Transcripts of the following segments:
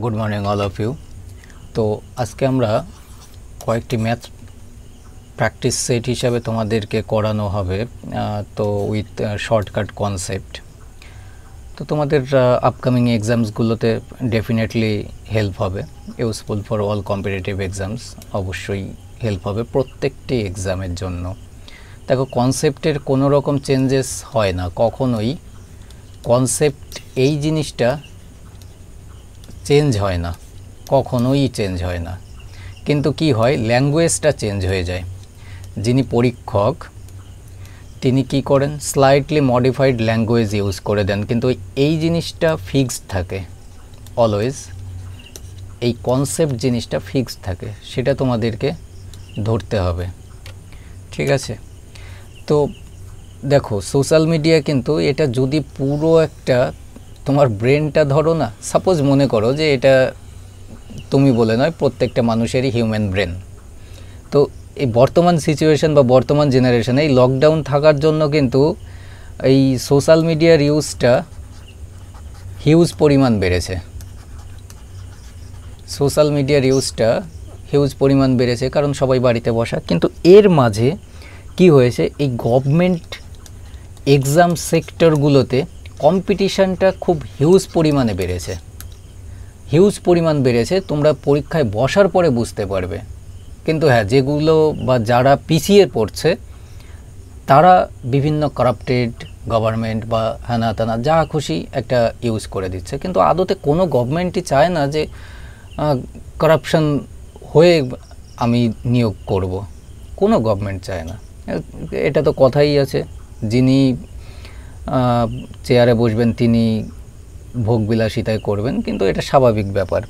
Good morning all of you. তো আজকে আমরা কয়েকটি ম্যাথ প্র্যাকটিস সেট হিসাবে তোমাদেরকে করানো হবে, তো উইথ শর্টকাট কনসেপ্ট। তো তোমাদের আপকামিং এক্সামসগুলোতে ডেফিনেটলি হেল্প হবে, useful for all competitive exams. অবশ্যই হেল্প হবে প্রত্যেকটি এক্সামের জন্য। দেখো, কনসেপ্টের কোনো রকম চেঞ্জেস হয় না কখনোই। কনসেপ্ট এই জিনিসটা চেঞ্জ হয় না, কখনোই চেঞ্জ হয় না। কিন্তু কি হয়, ল্যাঙ্গুয়েজটা চেঞ্জ হয়ে যায়। যিনি পরীক্ষক তিনি কি করেন, স্লাইটলি মডিফাইড ল্যাঙ্গুয়েজ ইউজ করে দেন, কিন্তু এই জিনিসটা ফিক্সড থাকে অলওয়েজ। এই কনসেপ্ট জিনিসটা ফিক্সড থাকে, সেটা তোমাদেরকে ধরতে হবে, ঠিক আছে? তো দেখো, সোশ্যাল মিডিয়া কিন্তু এটা যদি পুরো একটা তোমার ব্রেনটা ধরো না, সাপোজ মনে করো যে এটা তুমি বলে নয়, প্রত্যেকটা মানুষেরই হিউম্যান ব্রেন। তো এই বর্তমান সিচুয়েশন বা বর্তমান জেনারেশনে এই লকডাউন থাকার জন্য কিন্তু এই সোশ্যাল মিডিয়ার ইউজটা হিউজ পরিমাণ বেড়েছে। সোশ্যাল মিডিয়ার ইউজটা হিউজ পরিমাণ বেড়েছে, কারণ সবাই বাড়িতে বসা। কিন্তু এর মাঝে কি হয়েছে, এই গভর্নমেন্ট এক্সাম সেক্টরগুলোতে কম্পিটিশানটা খুব হিউজ পরিমাণে বেড়েছে। হিউজ পরিমাণ বেড়েছে, তোমরা পরীক্ষায় বসার পরে বুঝতে পারবে। কিন্তু হ্যাঁ, যেগুলো বা যারা পিছিয়ে পড়ছে তারা বিভিন্ন কারাপ্টেড গভর্নমেন্ট বা হ্যানা ত্যানা যা খুশি একটা ইউজ করে দিচ্ছে। কিন্তু আদতে কোনো গভর্নমেন্টই চায় না যে কারাপশন হয়ে আমি নিয়োগ করব, কোনো গভর্নমেন্ট চায় না। এটা তো কথাই আছে, যিনি চেয়ারে বসবেন তিনি ভোগবিলাসিতায় করবেন, কিন্তু এটা স্বাভাবিক ব্যাপার।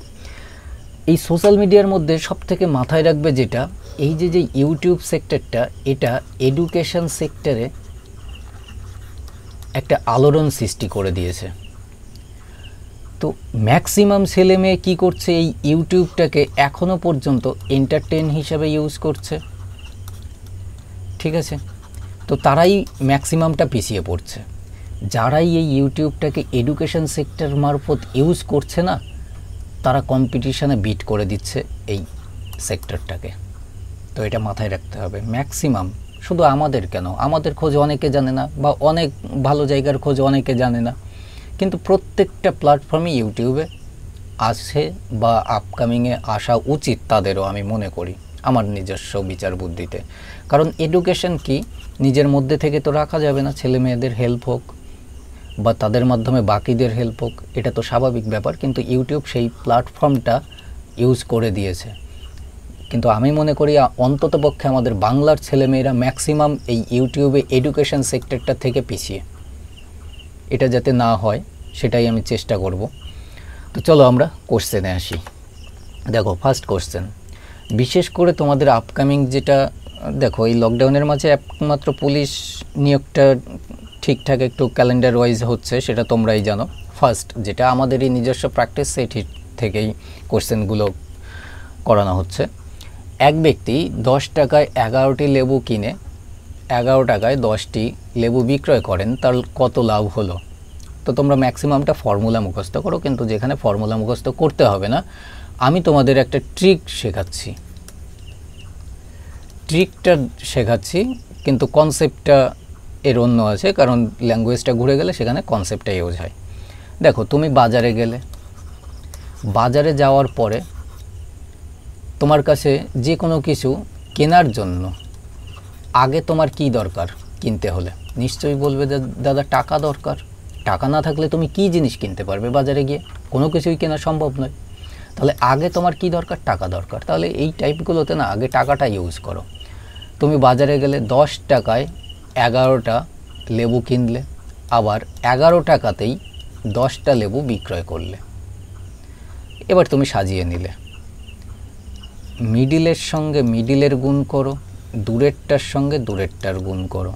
এই সোশ্যাল মিডিয়ার মধ্যে সবথেকে মাথায় রাখবে যেটা, এই যে ইউটিউব সেক্টরটা, এটা এডুকেশন সেক্টরে একটা আলোড়ন সৃষ্টি করে দিয়েছে। তো ম্যাক্সিমাম ছেলে মেয়ে কী করছে, এই ইউটিউবটাকে এখনও পর্যন্ত এন্টারটেন হিসাবে ইউজ করছে, ঠিক আছে? তো তারাই ম্যাক্সিমামটা পিছিয়ে পড়ছে। যারাই এই ইউটিউবটাকে এডুকেশন সেক্টর মারফত ইউজ করছে না, তারা কম্পিটিশানে বিট করে দিচ্ছে এই সেক্টরটাকে। তো এটা মাথায় রাখতে হবে। ম্যাক্সিমাম, শুধু আমাদের কেন, আমাদের খোঁজ অনেকে জানে না, বা অনেক ভালো জায়গার খোঁজ অনেকে জানে না, কিন্তু প্রত্যেকটা প্ল্যাটফর্মে ইউটিউবে আসে বা আপকামিংয়ে আসা উচিত তাদেরও, আমি মনে করি আমার নিজস্ব বিচার বুদ্ধিতে। কারণ এডুকেশন কি নিজের মধ্যে থেকে তো রাখা যাবে না, ছেলে মেয়েদের হেল্প হোক বা তাদের মাধ্যমে বাকিদের হেল্প হোক, এটা তো স্বাভাবিক ব্যাপার। কিন্তু ইউটিউব সেই প্ল্যাটফর্মটা ইউজ করে দিয়েছে। কিন্তু আমি মনে করি অন্ততপক্ষে আমাদের বাংলার ছেলেমেয়েরা ম্যাক্সিমাম এই ইউটিউবে এডুকেশন সেক্টরটা থেকে পিছিয়ে। এটা যাতে না হয় সেটাই আমি চেষ্টা করব। তো চলো আমরা কোশ্চেনে আসি। দেখো, ফার্স্ট কোশ্চেন, বিশেষ করে তোমাদের আপকামিং যেটা, দেখো এই লকডাউনের মাঝে একমাত্র পুলিশ নিয়োগটা ঠিকঠাক একটু ক্যালেন্ডার ওয়াইজ হচ্ছে, সেটা তোমরাই জানো। ফার্স্ট যেটা আমাদের এই নিজস্ব প্র্যাকটিস সেট থেকেই কোশ্চেনগুলো করানো হচ্ছে। এক ব্যক্তি 10 টাকায় 11টি লেবু কিনে 11 টাকায় 10টি লেবু বিক্রয় করেন, তার কত লাভ হলো? তো তোমরা ম্যাক্সিমামটা ফর্মুলা মুখস্থ করো, কিন্তু যেখানে ফর্মুলা মুখস্থ করতে হবে না, আমি তোমাদের একটা ট্রিক শেখাচ্ছি। ট্রিকটা শেখাচ্ছি, কিন্তু কনসেপ্টটা এর অন্য আছে, কারণ ল্যাঙ্গুয়েজটা ঘুরে গেলে সেখানে কনসেপ্টটা ইউজ হয়। দেখো, তুমি বাজারে গেলে, বাজারে যাওয়ার পরে তোমার কাছে যে কোনো কিছু কেনার জন্য আগে তোমার কি দরকার কিনতে হলে? নিশ্চয়ই বলবে দাদা টাকা দরকার। টাকা না থাকলে তুমি কি জিনিস কিনতে পারবে বাজারে গিয়ে? কোনো কিছুই কেনা সম্ভব নয়। তাহলে আগে তোমার কি দরকার? টাকা দরকার। তাহলে এই টাইপগুলোতে না আগে টাকাটা ইউজ করো। তুমি বাজারে গেলে 10 টাকায় 11টা লেবু কিনলে, আবার 11 টাকাতেই 10টা লেবু বিক্রয় করলে। এবার তুমি সাজিয়ে নিলে, মিডিলের সঙ্গে মিডিলের গুণ করো, দূরেরটার সঙ্গে দূরেরটার গুণ করো।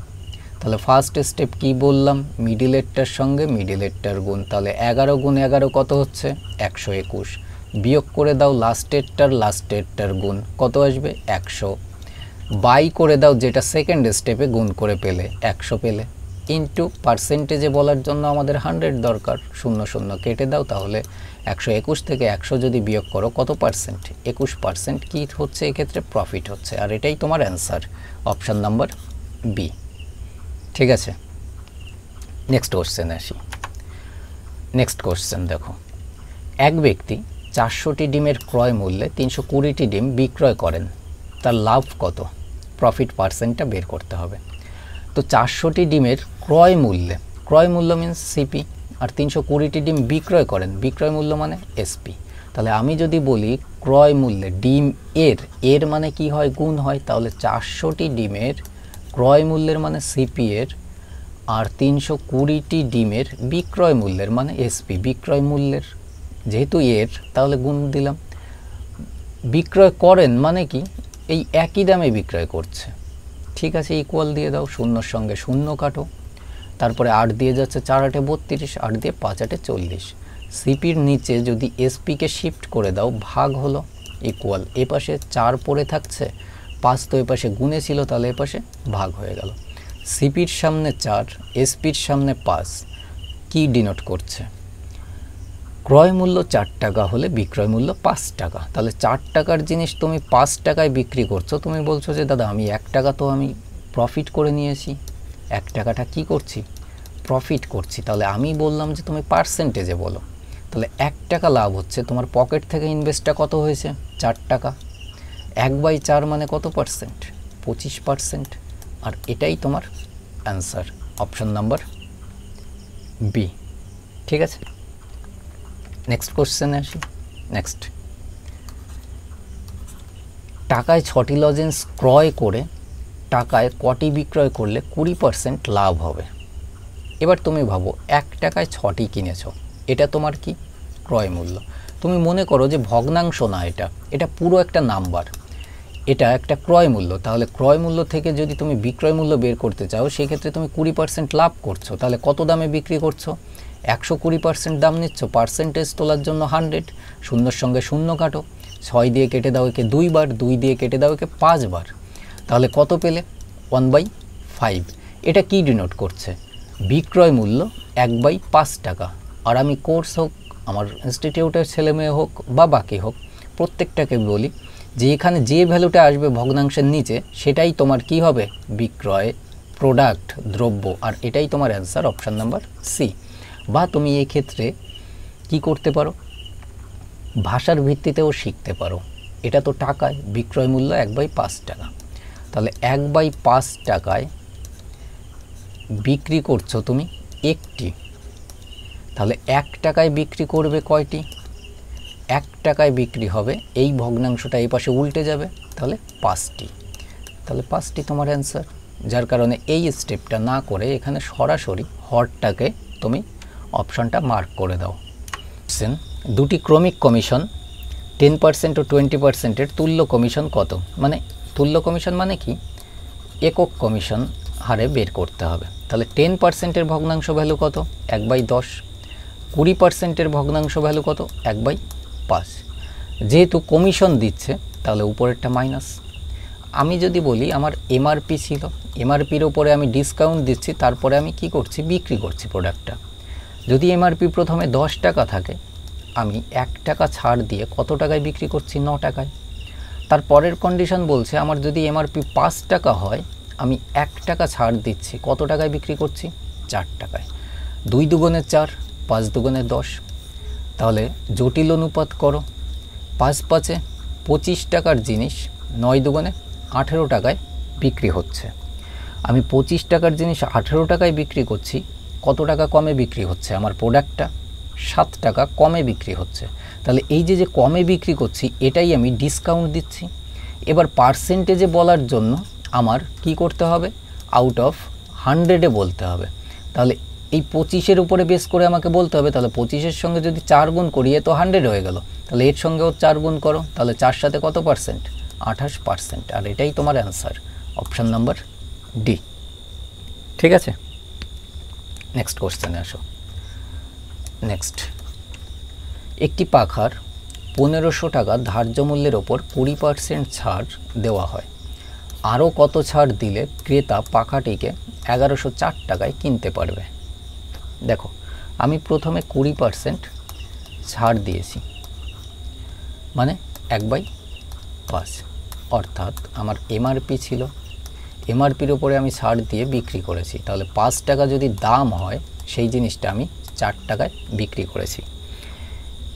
তাহলে ফার্স্ট স্টেপ কি বললাম, মিডিলেরটার সঙ্গে মিডিলেরটার গুণ। তাহলে 11 গুণ 11 কত হচ্ছে? 121। বিয়োগ করে দাও লাস্টেরটার গুণ, কত আসবে? 100। বাই করে দাও, যেটা সেকেন্ড স্টেপে গুণ করে পেলে 100 পেলে। ইন্টু পার্সেন্টেজে বলার জন্য আমাদের 100 দরকার, 0 কেটে দাও, তাহলে 121 থেকে 100 যদি বিয়োগ করো কত পার্সেন্ট, 21% কি হচ্ছে এক্ষেত্রে, প্রফিট হচ্ছে। আর এটাই তোমার অ্যান্সার, অপশান নাম্বার বি। ঠিক আছে, নেক্সট কোশ্চেনে আসি। নেক্সট কোশ্চেন দেখো, এক ব্যক্তি 400টি ডিমের ক্রয় মূল্যে 320টি ডিম বিক্রয় করেন, তার লাভ কত, প্রফিট পার্সেন্টটা বের করতে হবে। তো 400টি ডিমের ক্রয় মূল্য মিন্স সিপি, আর 320টি ডিম বিক্রয় করেন, বিক্রয় মূল্য মানে এসপি। তাহলে আমি যদি বলি ক্রয় মূল্যে ডিম এর মানে কি হয়, গুণ হয়, তাহলে 400টি ডিমের ক্রয় মূল্যের মানে সিপি এর, আর 320টি ডিমের বিক্রয় মূল্যের মানে এসপি, বিক্রয় মূল্যের যেহেতু এর তাহলে গুণ দিলাম। বিক্রয় করেন মানে কি, এই একই দামে বিক্রয় করছে। ঠিক আছে, ইকুয়াল দিয়ে দাও, 0 সঙ্গে 0 কাটো, তারপরে 8 দিয়ে যাচ্ছে, 4 8 32, 8 দিয়ে 5 8 40। সিপির নিচে যদি এসপিকে শিফট করে দাও, ভাগ হলো, ইকুয়াল, এ পাশে 4 পড়ে থাকছে, 5 তো এ পাশে গুণে ছিল, তাহলে এ পাশে ভাগ হয়ে গেল। সিপির সামনে 4, এসপির সামনে 5, কি ডিনোট করছে, ক্রয় মূল্য 4 টাকা হলে বিক্রয় মূল্য 5 টাকা। তাহলে 4 টাকার জিনিস তুমি 5 টাকায় বিক্রি করছো, তুমি বলছো যে দাদা আমি 1 টাকা তো আমি প্রফিট করে নিয়েছি, 1 টাকাটা কি করছি, প্রফিট করছি। তাহলে আমি বললাম যে তুমি পার্সেন্টেজে বলো, তাহলে 1 টাকা লাভ হচ্ছে, তোমার পকেট থেকে ইনভেস্টটা কত হয়েছে, 4 টাকা, 1/4 মানে কত পার্সেন্ট, 25%। আর এটাই তোমার অ্যান্সার, অপশন নাম্বার বি। ঠিক আছে, নেক্সট কোশ্চেনে আসি। নেক্সট, টাকায় 6টি লজেন্স ক্রয় করে টাকায় কটি বিক্রয় করলে 20% লাভ হবে। এবার তুমি ভাবো 1 টাকায় 6টি কিনেছ, এটা তোমার কি ক্রয় মূল্য। তুমি মনে করো যে ভগ্নাংশ না, এটা পুরো একটা নাম্বার, এটা একটা ক্রয় মূল্য। তাহলে ক্রয় মূল্য থেকে যদি তুমি বিক্রয় মূল্য বের করতে চাও, সেক্ষেত্রে তুমি 20% লাভ করছো। তাহলে কত দামে বিক্রি করছো, 120% দাম নিচ্ছ, পার্সেন্টেজ তোলার জন্য 100, 0 সঙ্গে 0 কাটো, 6 দিয়ে কেটে দাও একে 2 বার, 2 দিয়ে কেটে দাও একে 5 বার, তাহলে কত পেলে, 1/5। এটা কি ডিনোট করছে, বিক্রয় মূল্য 1/5 টাকা। আর আমি কোর্স হোক, আমার ইনস্টিটিউটের ছেলে মেয়ে হোক বা বাকি হোক, প্রত্যেকটাকে বলি যে এখানে যে ভ্যালুটা আসবে ভগ্নাংশের নিচে, সেটাই তোমার কি হবে, বিক্রয়, প্রোডাক্ট, দ্রব্য। আর এটাই তোমার অ্যান্সার, অপশান নাম্বার সি। বা তুমি এই ক্ষেত্রে কি করতে পারো, ভাষার ভিত্তিতেও শিখতে পারো। এটা তো টাকায়, বিক্রয় মূল্য 1/5 টাকা, তাহলে 1/5 টাকায় বিক্রি করছো তুমি একটি, তাহলে 1 টাকায় বিক্রি করবে কয়টি, 1 টাকায় বিক্রি হবে, এই ভগ্নাংশটা এই পাশে উল্টে যাবে, তাহলে 5টি, তাহলে 5টি তোমার অ্যান্সার। যার কারণে এই স্টেপটা না করে এখানে সরাসরি হরটাকে তুমি অপশানটা মার্ক করে দাও। দুটি ক্রমিক কমিশন 10% ও 20%-এর তুল্য কমিশন কত, মানে তুল্য কমিশন মানে কি, একক কমিশন হারে বের করতে হবে। তাহলে 10%-এর ভগ্নাংশ ভ্যালু কত, 1/10, 20%-এর ভগ্নাংশ ভ্যালু কত, 1/5। যেহেতু কমিশন দিচ্ছে তাহলে উপরেরটা মাইনাস। আমি যদি বলি আমার এমআরপি ছিল, এমআরপির ওপরে আমি ডিসকাউন্ট দিচ্ছি, তারপরে আমি কি করছি, বিক্রি করছি প্রোডাক্টটা। যদি এমআরপি প্রথমে 10 টাকা থাকে, আমি 1 টাকা ছাড় দিয়ে কত টাকায় বিক্রি করছি, 9 টাকায়। তার পরের কন্ডিশন বলছে আমার যদি এমআরপি 5 টাকা হয়, আমি 1 টাকা ছাড় দিচ্ছি, কত টাকায় বিক্রি করছি, 4 টাকায়। 2 দুগুণে 4, 5 দুগুণে 10, তাহলে জটিল অনুপাত করো, 5 5-এ 25 টাকার জিনিস 9 দুগুণে 18 টাকায় বিক্রি হচ্ছে। আমি 25 টাকার জিনিস 18 টাকায় বিক্রি করছি, কত টাকা কমে বিক্রি হচ্ছে, আমার প্রোডাক্টটা 7 টাকা কমে বিক্রি হচ্ছে। তাহলে এই যে কমে বিক্রি করছি, এটাই আমি ডিসকাউন্ট দিচ্ছি। এবার পার্সেন্টেজে বলার জন্য আমার কি করতে হবে, আউট অফ 100-এ বলতে হবে। তাহলে এই 25-এর উপরে বেস করে আমাকে বলতে হবে, তাহলে 25-এর সঙ্গে যদি 4 গুণ করি, এ তো 100 হয়ে গেল, তাহলে এর সঙ্গেও 4 গুণ করো, তাহলে 4 সাথে কত পার্সেন্ট, 28%। আর এটাই তোমার অ্যান্সার, অপশান নাম্বার ডি। ঠিক আছে, নেক্সট কোশ্চেনে আসো। নেক্সট, একটি পাখার 1500 টাকা ধার্য মূল্যের ওপর 20% ছাড় দেওয়া হয়। আরও কত ছাড় দিলে ক্রেতা পাখাটিকে 1104 টাকায় কিনতে পারবে? দেখো, আমি প্রথমে 20% ছাড় দিয়েছি, মানে 1/5, অর্থাৎ আমার এমআরপি ছিল, এমআরপির ওপরে আমি ছাড় দিয়ে বিক্রি করেছি, তাহলে 5 টাকা যদি দাম হয় সেই জিনিসটা আমি 4 টাকায় বিক্রি করেছি।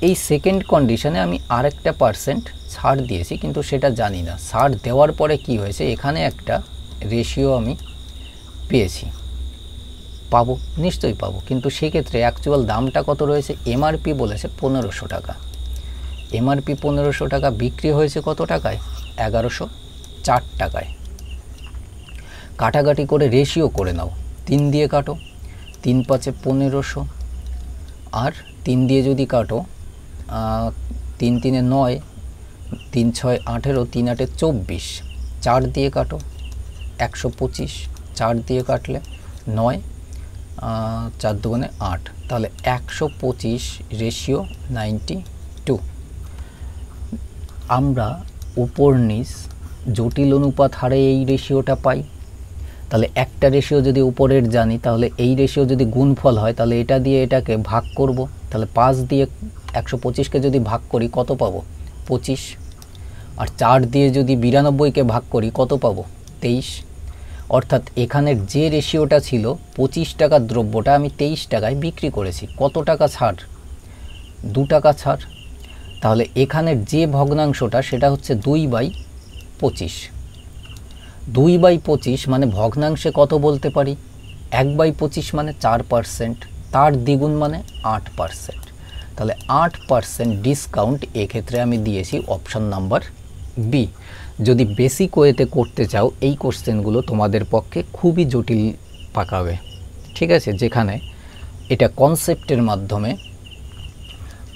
এই সেকেন্ড কন্ডিশনে আমি আরেকটা পার্সেন্ট ছাড় দিয়েছি, কিন্তু সেটা জানি না ছাড় দেওয়ার পরে কি হয়েছে। এখানে একটা রেশিও আমি পেয়েছি, পাবো, নিশ্চয়ই পাবো, কিন্তু সেক্ষেত্রে অ্যাকচুয়াল দামটা কত রয়েছে? এমআরপি বলেছে 1500 টাকা, এমআরপি 1500 টাকা, বিক্রি হয়েছে কত টাকায়? 1104 টাকায়। কাটাকাটি করে রেশিও করে নাও, 3 দিয়ে কাটো, 3 5 1500, আর 3 দিয়ে যদি কাটো 3 3 9, 3 6 18, 3 8 24, 4 দিয়ে কাটো 125, 4 দিয়ে কাটলে 9, 4 2 8, তাহলে 125 রেশিও 92। আমরা উপর নিচ জটিল অনুপাত হারে এই রেশিওটা পাই। তাহলে একটা রেশিও যদি উপরের জানি, তাহলে এই রেশিও যদি গুণফল হয়, তাহলে এটা দিয়ে এটাকে ভাগ করব, তাহলে 5 দিয়ে 125কে যদি ভাগ করি কত পাবো? 25। আর 4 দিয়ে যদি 92কে ভাগ করি কত পাবো? 23। অর্থাৎ এখানের যে রেশিওটা ছিল 25 টাকার দ্রব্যটা আমি 23 টাকায় বিক্রি করেছি। কত টাকা ছাড়? 2 টাকা ছাড়। তাহলে এখানের যে ভগ্নাংশটা সেটা হচ্ছে 2/25। 2/25 মানে ভগ্নাংশে কত বলতে পারি? 1/25 মানে 4%, তার দ্বিগুণ মানে 8%। তাহলে 8% ডিসকাউন্ট এক্ষেত্রে আমি দিয়েছি অপশন নাম্বার বি। যদি বেসিক ওয়েতে করতে চাও এই কোশ্চেনগুলো তোমাদের পক্ষে খুবই জটিল পাকাবে, ঠিক আছে, যেখানে এটা কনসেপ্টের মাধ্যমে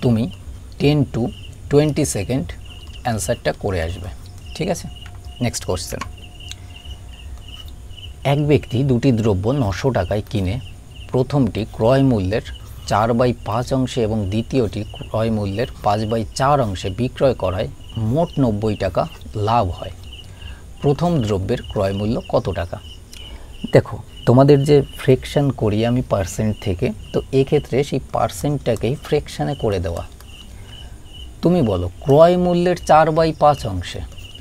তুমি 10 to 20 সেকেন্ড অ্যান্সারটা করে আসবে, ঠিক আছে। Next question. এক ব্যক্তি দুটি দ্রব্য 900 টাকায় কিনে প্রথমটি ক্রয় মূল্যের 4/5 অংশে এবং দ্বিতীয়টি ক্রয় মূল্যের 5/4 অংশে বিক্রয় করায় মোট 90 টাকা লাভ হয়। প্রথম দ্রব্যের ক্রয় মূল্য কত টাকা? দেখো, তোমাদের যে ফ্র্যাকশন করি আমি পার্সেন্ট থেকে, তো এক্ষেত্রে সেই পার্সেন্টটাকেই ফ্র্যাকশানে করে দেওয়া। তুমি বলো ক্রয় মূল্যের 4/5 অংশে,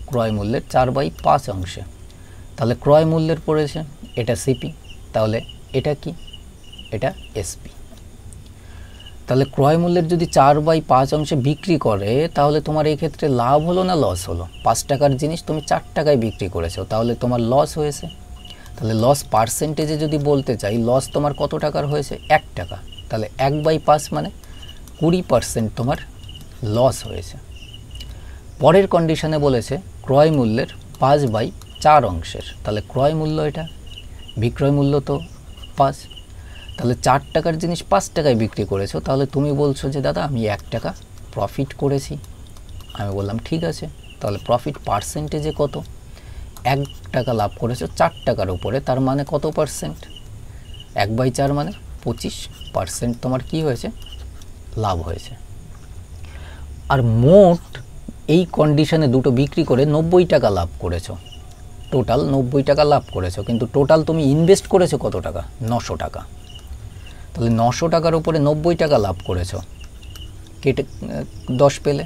ক্রয় মূল্যের 4/5 অংশে, তাহলে ক্রয় মূল্যের পড়েছে এটা সিপি, তাহলে এটা কি? এটা এসপি। তাহলে ক্রয় মূল্যের যদি 4/5 অংশে বিক্রি করে, তাহলে তোমার এই ক্ষেত্রে লাভ হলো না লস হলো? 5 টাকার জিনিস তুমি 4 টাকায় বিক্রি করেছো, তাহলে তোমার লস হয়েছে। তাহলে লস পার্সেন্টেজে যদি বলতে চাই, লস তোমার কত টাকার হয়েছে? 1 টাকা। তাহলে 1/5 মানে 20% তোমার লস হয়েছে। পরের কন্ডিশনে বলেছে ক্রয় মূল্যের 5/4 অংশের, তাহলে ক্রয় মূল্য এটা, বিক্রয় মূল্য তো 5, তাহলে 4 টাকার জিনিস 5 টাকায় বিক্রি করেছো, তাহলে তুমি বলছো যে দাদা আমি 1 টাকা প্রফিট করেছি। আমি বললাম ঠিক আছে, তাহলে প্রফিট পার্সেন্টেজে কত? 1 টাকা লাভ করেছো 4 টাকার উপরে, তার মানে কত পার্সেন্ট? 1/4 মানে 25% তোমার কি হয়েছে? লাভ হয়েছে। আর মোট এই কন্ডিশনে দুটো বিক্রি করে 90 টাকা লাভ করেছো, টোটাল 90 টাকা লাভ করেছো, কিন্তু টোটাল তুমি ইনভেস্ট করেছো কত টাকা? 900 টাকা। তাহলে 900 টাকার উপরে 90 টাকা লাভ করেছো, কেটে 10 পেলে,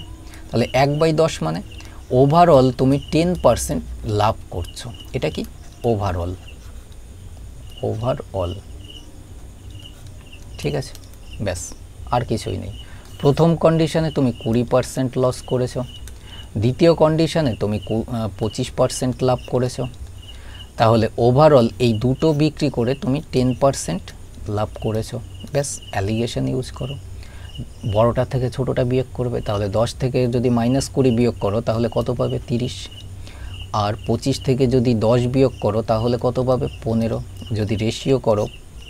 তাহলে 1/10 মানে ওভারঅল তুমি 10% লাভ করছো। এটা কি? ওভারঅল, ওভারঅল, ঠিক আছে, ব্যাস, আর কিছুই নেই। প্রথম কন্ডিশনে তুমি 20% লস করেছো, দ্বিতীয় কন্ডিশনে তুমি 25% লাভ করেছো, তাহলে ওভারঅল এই দুটো বিক্রি করে তুমি 10% লাভ করেছো। ব্যাস, অ্যালিগেশন ইউজ করো, বড়টা থেকে ছোটোটা বিয়োগ করবে, তাহলে 10 থেকে যদি -20 বিয়োগ করো তাহলে কত পাবে? 30। আর 25 থেকে যদি 10 বিয়োগ করো তাহলে কত পাবে? 15। যদি রেশিও করো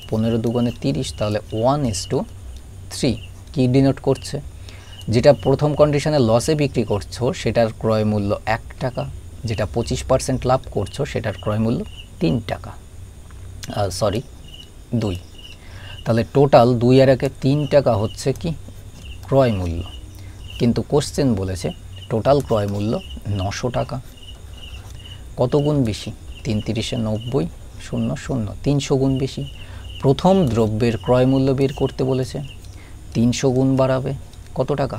15 দুগুণে 30, তাহলে 1:3 কি ডিনোট করছে? যেটা প্রথম কন্ডিশনে লসে বিক্রি করছো সেটার ক্রয় মূল্য 1 টাকা, যেটা 25% লাভ করছো সেটার ক্রয় মূল্য 3 টাকা, সরি 2। তাহলে টোটাল 2 আর 1 3 টাকা হচ্ছে কি ক্রয় মূল্য, কিন্তু কোশ্চেন বলেছে টোটাল ক্রয় মূল্য 900 টাকা। কত গুণ বেশি? 3 × 90 0 0 300 গুণ বেশি। প্রথম দ্রব্যের ক্রয় মূল্য বের করতে বলেছে, 300 গুণ বাড়াবে কত টাকা?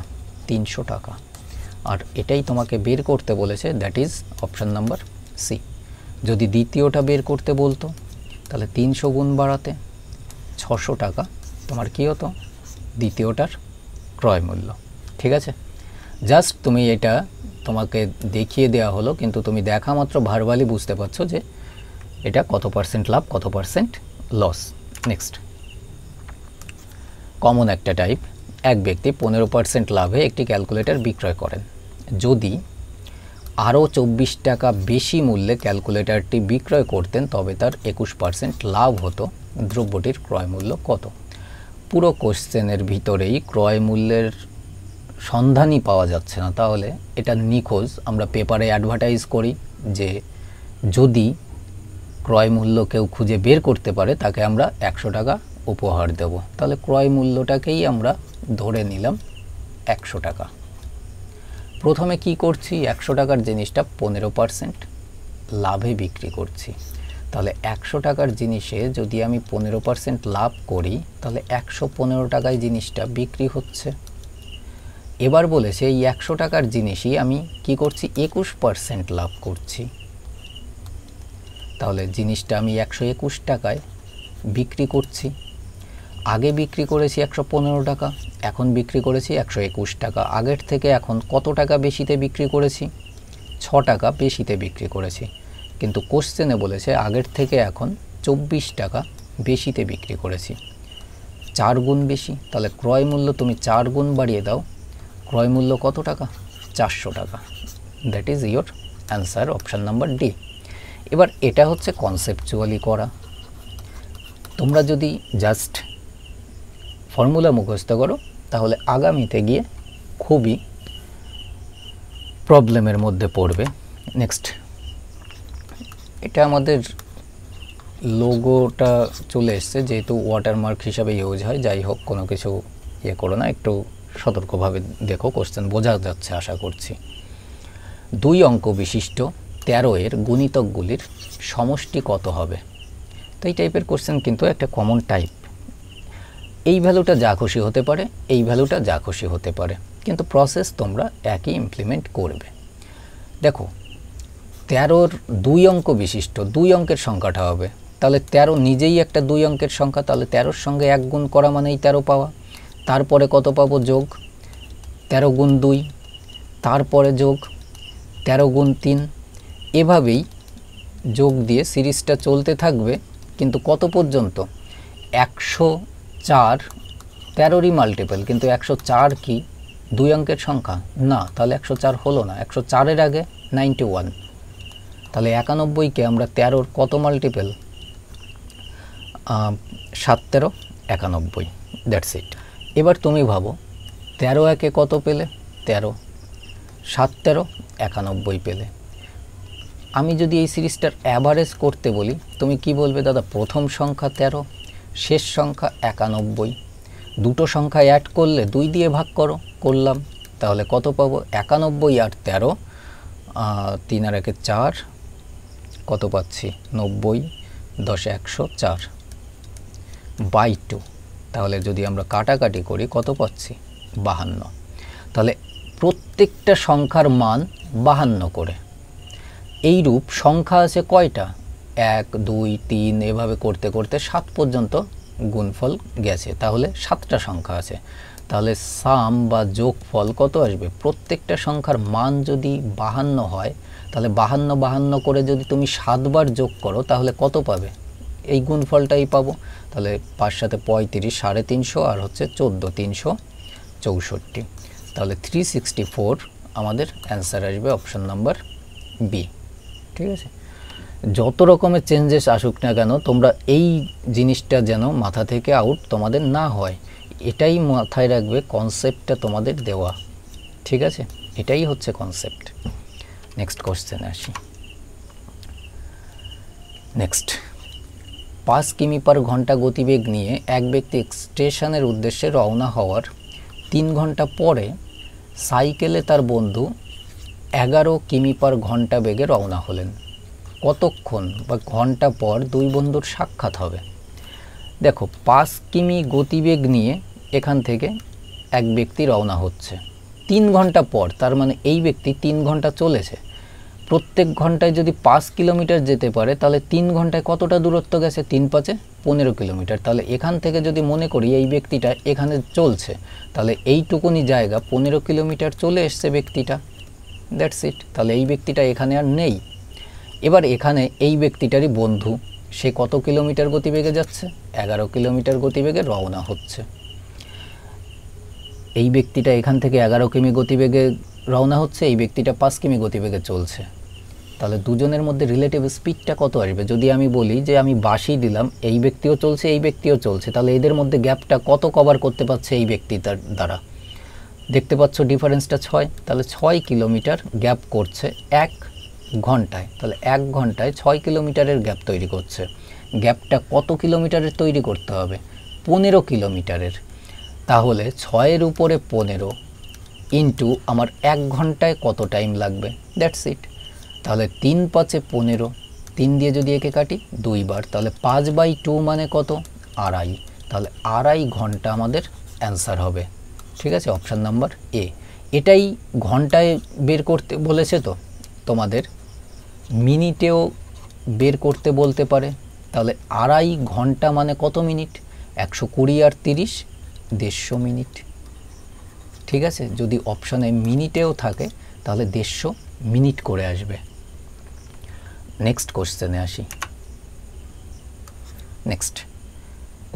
300 টাকা। আর এটাই তোমাকে বের করতে বলেছে, that is option number C. যদি দ্বিতীয়টা বের করতে বলতো তাহলে 300 গুণ বাড়াতে 600 টাকা তোমার কী হতো? দ্বিতীয়টার ক্রয় মূল্য। ঠিক আছে, জাস্ট তুমি এটা তোমাকে দেখিয়ে দেওয়া হলো, কিন্তু তুমি দেখা মাত্র ভার্বালি বুঝতে পারছো যে এটা কত পার্সেন্ট লাভ, কত পার্সেন্ট লস। নেক্সট, কমন একটা টাইপ। এক ব্যক্তি 15% লাভে একটি ক্যালকুলেটর বিক্রয় করেন। যদি আরও 24 টাকা বেশি মূল্যে ক্যালকুলেটরটি বিক্রয় করতেন তবে তার 21% লাভ হতো। দ্রব্যটির ক্রয় মূল্য কত? পুরো কোশ্চেনের ভিতরেই ক্রয় মূল্যের সন্ধানই পাওয়া যাচ্ছে না, তাহলে এটা নিখোঁজ। আমরা পেপারে অ্যাডভার্টাইজ করি যে যদি ক্রয় মূল্য কেউ খুঁজে বের করতে পারে তাকে আমরা 100 টাকা উপহার দেব। তাহলে ক্রয় মূল্যটাকেই আমরা ধরে নিলাম 100 টাকা। প্রথমে কি করছি? 100 টাকার জিনিসটা 15% লাভে বিক্রি করছি। তাহলে 100 টাকার জিনিসে যদি আমি 15% লাভ করি তাহলে 115 টাকায় জিনিসটা বিক্রি হচ্ছে। এবার বলেছে এই 100 টাকার জিনিসই আমি কি করছি? 21% লাভ করছি। তাহলে জিনিসটা আমি 121 টাকায় বিক্রি করছি। আগে বিক্রি করেছি 115 টাকা, এখন বিক্রি করেছি 121 টাকা। আগের থেকে এখন কত টাকা বেশিতে বিক্রি করেছি? 6 টাকা বেশিতে বিক্রি করেছি। কিন্তু কোশ্চেনে বলেছে আগের থেকে এখন 24 টাকা বেশিতে বিক্রি করেছি, 4 গুণ বেশি। তাহলে ক্রয় মূল্য তুমি 4 গুণ বাড়িয়ে দাও, ক্রয় মূল্য কত টাকা? 400 টাকা। That is your answer, option number D. এবার এটা হচ্ছে কনসেপচুয়ালি করা। তোমরা যদি জাস্ট ফর্মুলা মুখস্থ করো তাহলে আগামীতে গিয়ে খুবই প্রবলেমের মধ্যে পড়বে। নেক্সট, এটা আমাদের লোগোটা চলে এসছে, যেহেতু ওয়াটারমার্ক হিসাবে ইউজ হয়। যাই হোক, কোনো কিছু ইয়ে করো না, একটু সতর্কভাবে দেখো, কোশ্চেন বোঝা যাচ্ছে আশা করছি। 2 অঙ্ক বিশিষ্ট 13 এর গুণিতকগুলির সমষ্টি কত হবে? তো এই টাইপের কোশ্চেন কিন্তু একটা কমন টাইপ। এই ভ্যালুটা যা খুশি হতে পারে, এই ভ্যালুটা যা খুশি হতে পারে, কিন্তু প্রসেস তোমরা একই ইমপ্লিমেন্ট করবে। দেখো, 13-র 2 অঙ্ক বিশিষ্ট 2 অঙ্কের সংখ্যাটা হবে, তাহলে 13 নিজেই একটা 2 অঙ্কের সংখ্যা। তাহলে 13-র সঙ্গে 1 গুণ করা মানেই 13 পাওয়া। তারপরে কত পাবো? যোগ 13 গুণ 2, তারপরে যোগ 13 গুণ 3। এভাবেই যোগ দিয়ে সিরিজটা চলতে থাকবে। কিন্তু কত পর্যন্ত? 104 13রই মাল্টিপল, কিন্তু 104 কি 2 অঙ্কের সংখ্যা? না, তাহলে 104 হলো না। 104-এর আগে 91, তাহলে 91কে আমরা 13-র কত মাল্টিপল? 7 13 91, that's it. এবার তুমি ভাবো 13 একে কত পেলে? 13, 7 13 91 পেলে। আমি যদি এই সিরিজটার অ্যাভারেজ করতে বলি, তুমি কি বলবে? দাদা, প্রথম সংখ্যা 13, শেষ সংখ্যা 91, দুটো সংখ্যা অ্যাড করলে 2 দিয়ে ভাগ করো। করলাম, তাহলে কত পাবো? 91 আর 13, 3 আর 1 4, কত পাচ্ছি? 90, 10 104 বাই 2। তাহলে যদি আমরা কাটাকাটি করি কত পাচ্ছি? 52। তাহলে প্রত্যেকটা সংখ্যার মান 52 করে। এইরূপ সংখ্যা আছে কয়টা? 1 2 3 এভাবে করতে করতে 7 পর্যন্ত গুণফল গেছে। তাহলে 7টা সংখ্যা আছে। তাহলে সাম বা যোগফল কত আসবে? প্রত্যেকটা সংখ্যার মান যদি 52 হয়, তাহলে 52 52 করে যদি তুমি 7 বার যোগ করো তাহলে কত পাবে? এই গুণফলটাই পাবো। তাহলে 5 7 35, 350 আর হচ্ছে 14 364। তাহলে 364 আমাদের অ্যান্সার আসবে, অপশন নাম্বার বি। ঠিক আছে, যত রকমের চেঞ্জেস আসুক না কেন, তোমরা এই জিনিসটা যেন মাথা থেকে আউট তোমাদের না হয়, এটাই মাথায় রাখবে। কনসেপ্টটা তোমাদের দেওয়া, ঠিক আছে? এটাই হচ্ছে কনসেপ্ট। নেক্সট কোশ্চেনে আসি। নেক্সট, 5 কিমি/ঘন্টা গতিবেগ নিয়ে এক ব্যক্তি স্টেশনের উদ্দেশ্যে রওনা হওয়ার 3 ঘন্টা পরে সাইকেলে তার বন্ধু 11 কিমি/ঘন্টা বেগে রওনা হলেন। কতক্ষণ বা ঘন্টা পর দুই বন্ধুর সাক্ষাৎ হবে। দেখো 5 কিমি গতিবেগ নিয়ে এখান থেকে এক ব্যক্তি রওনা হচ্ছে 3 ঘন্টা পর, তার মানে এই ব্যক্তি 3 ঘন্টা চলেছে। প্রত্যেক ঘন্টায় যদি 5 কিলোমিটার যেতে পারে তাহলে 3 ঘন্টায় কতটা দূরত্ব গেছে? 3 5 15 কিলোমিটার। তাহলে এখান থেকে যদি মনে করি এই ব্যক্তিটা এখানে চলছে, তাহলে এইটুকুনি জায়গা 15 কিলোমিটার চলে এসছে ব্যক্তিটা, দ্যাটস ইট। তাহলে এই ব্যক্তিটা এখানে আর নেই। এবার এখানে এই ব্যক্তিটারই বন্ধু, সে কত কিলোমিটার গতিবেগে যাচ্ছে? 11 কিলোমিটার গতিবেগে রওনা হচ্ছে। এই ব্যক্তিটা এখান থেকে 11 কিমি গতিবেগে রওনা হচ্ছে, এই ব্যক্তিটা 5 কিমি গতিবেগে চলছে। তাহলে দুজনের মধ্যে রিলেটিভ স্পিডটা কত আসবে? যদি আমি বলি যে আমি বাসি দিলাম, এই ব্যক্তিও চলছে এই ব্যক্তিও চলছে, তাহলে এদের মধ্যে গ্যাপটা কত কভার করতে পারছে এই ব্যক্তিটার দ্বারা? দেখতে পাচ্ছ ডিফারেন্সটা 6, তাহলে 6 কিলোমিটার গ্যাপ করছে 1 ঘন্টায়। তাহলে 1 ঘন্টায় 6 কিলোমিটারের গ্যাপ তৈরি করছে। গ্যাপটা কত কিলোমিটারের তৈরি করতে হবে? 15 কিলোমিটারের। তাহলে 6-এর উপরে 15 ইন্টু আমার 1 ঘন্টায় কত টাইম লাগবে? That's it. তাহলে 3 5 15, 3 দিয়ে যদি একে কাটি 2 বার, তাহলে 5/2 মানে কত? 2.5। তাহলে 2.5 ঘন্টা আমাদের অ্যান্সার হবে। ঠিক আছে, অপশান নাম্বার এ। এটাই ঘন্টায় বের করতে বলেছে, তো তোমাদের মিনিটেও বের করতে বলতে পারে। তাহলে 2.5 ঘন্টা মানে কত মিনিট? 120 আর 30 150 মিনিট। ঠিক আছে, যদি অপশানে মিনিটেও থাকে তাহলে 150 মিনিট করে আসবে। নেক্সট কোশ্চেনে আসি। নেক্সট,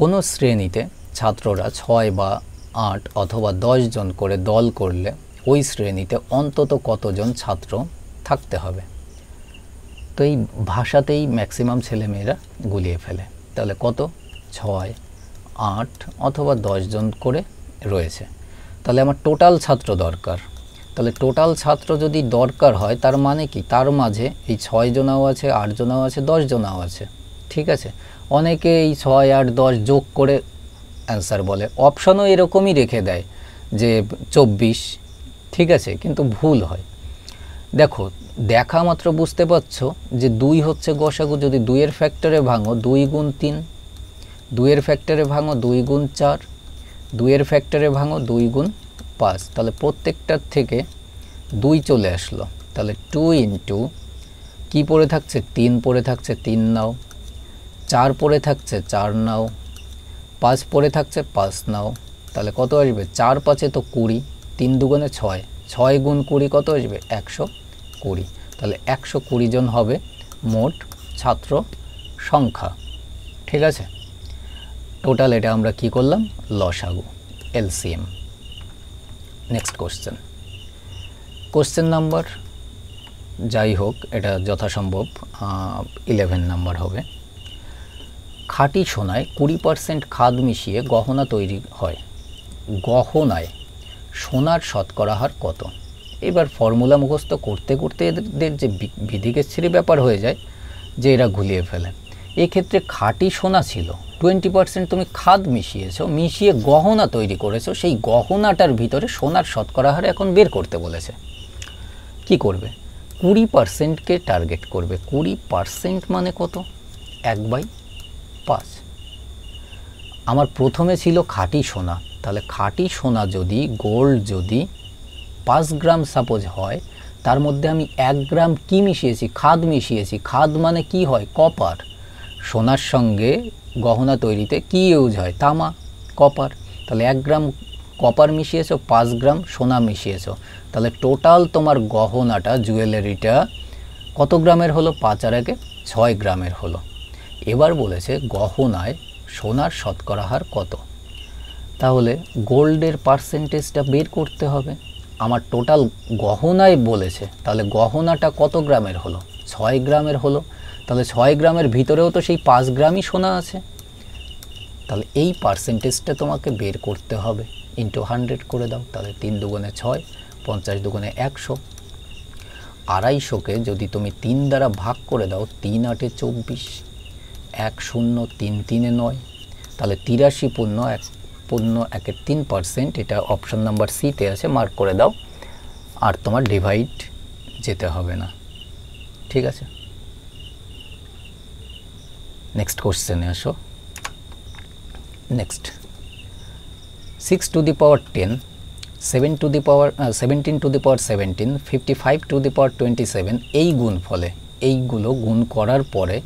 কোনো শ্রেণীতে ছাত্ররা 6 বা 8 অথবা 10 জন করে দল করলে ওই শ্রেণীতে অন্তত কতজন ছাত্র থাকতে হবে? তো এই ভাষাতেই ম্যাক্সিমাম ছেলেমেয়েরা গুলিয়ে ফেলে। তাহলে কত? 6 8 অথবা 10 জন করে রয়েছে। তাহলে আমার টোটাল ছাত্র দরকার। তাহলে টোটাল ছাত্র যদি দরকার হয় তার মানে কি? তার মাঝে এই 6 জনাও আছে, 8 জনাও আছে, 10 জনাও আছে। ঠিক আছে, অনেকে এই 6 8 10 যোগ করে অ্যান্সার বলে। অপশনও এরকমই রেখে দেয় যে 24। ঠিক আছে, কিন্তু ভুল হয়। দেখো, দেখা মাত্র বুঝতে পারছো যে 2 হচ্ছে গসাগু। যদি 2 এর ফ্যাক্টরে ভাঙো 2 গুণ 3, 2 এর ফ্যাক্টরে ভাঙো 2 গুণ 4, 2 এর ফ্যাক্টরে ভাঙো 2 গুণ 5। তাহলে প্রত্যেকটার থেকে 2 চলে আসলো। তাহলে 2 ইন্টু কী পড়ে থাকছে? 3 পড়ে থাকছে, 3 নাও। 4 পড়ে থাকছে, 4 নাও। 5 পড়ে থাকছে, 5 নাও। তাহলে কত আসবে? 4 5 তো 20, 3 দুগুণে 6, 6 গুণ 20 কত আসবে? 120। তাহলে 120 জন হবে মোট ছাত্র সংখ্যা। ঠিক আছে, টোটাল এটা আমরা কি করলাম? লসাগু, LCM. Next question, question number যাই হোক এটা যথাসম্ভব 11 নাম্বার হবে। খাঁটি সোনায় 20% খাদ মিশিয়ে গহনা তৈরি হয়। গহনায় সোনার শতকরা হার কত? এবার ফর্মুলা মুখস্থ করতে করতে এদের যে বিধিকেচ্ছিরি ব্যাপার হয়ে যায় যে এরা ঘুলিয়ে ফেলে। এক্ষেত্রে খাঁটি সোনা ছিল, 20% তুমি খাদ মিশিয়েছো, মিশিয়ে গহনা তৈরি করেছো। সেই গহনাটার ভিতরে সোনার শতকরা হার এখন বের করতে বলেছে। কি করবে? 20%কে টার্গেট করবে। 20% মানে কত? 1/5। আমার প্রথমে ছিল খাঁটি সোনা। তাহলে খাঁটি সোনা যদি, গোল্ড যদি 5 গ্রাম সাপোজ হয়, তার মধ্যে আমি 1 গ্রাম কি মিশিয়েছি? খাদ মিশিয়েছি। খাদ মানে কি হয়? কপার। সোনার সঙ্গে গহনা তৈরিতে কি ইউজ হয়? তামা, কপার। তাহলে 1 গ্রাম কপার মিশিয়েছো, 5 গ্রাম সোনা মিশিয়েছো। তাহলে টোটাল তোমার গহনাটা, জুয়েলারিটা কত গ্রামের হলো? 5 আর 1 6 গ্রামের হলো। এবার বলেছে গহনায় সোনার শতকরা হার কত? তাহলে গোল্ডের পার্সেন্টেজটা বের করতে হবে। আমার টোটাল গহনায় বলেছে, তাহলে গহনাটা কত গ্রামের হলো? 6 গ্রামের হলো। তাহলে 6 গ্রামের ভিতরেও তো সেই 5 গ্রামই সোনা আছে। তাহলে এই পার্সেন্টেজটা তোমাকে বের করতে হবে। ইন্টু 100 করে দাও। তাহলে 3 দুগুণে 6, 50 দুগুণে 100। 250কে যদি তুমি 3 দ্বারা ভাগ করে দাও, 3 8 24, 1 0 3 3 9। তাহলে 83 পূর্ণ 1 3%। এটা অপশন নাম্বার সিতে আছে, মার্ক করে দাও। আর তোমার ডিভাইড যেতে হবে না। ঠিক আছে। নেক্সট কোশ্চেনে আসো। Next 6 to the power 10, 7 to the power 17 to the power 17, 55 to the power 27 এই গুণ ফলে এইগুলো গুণ করার পরে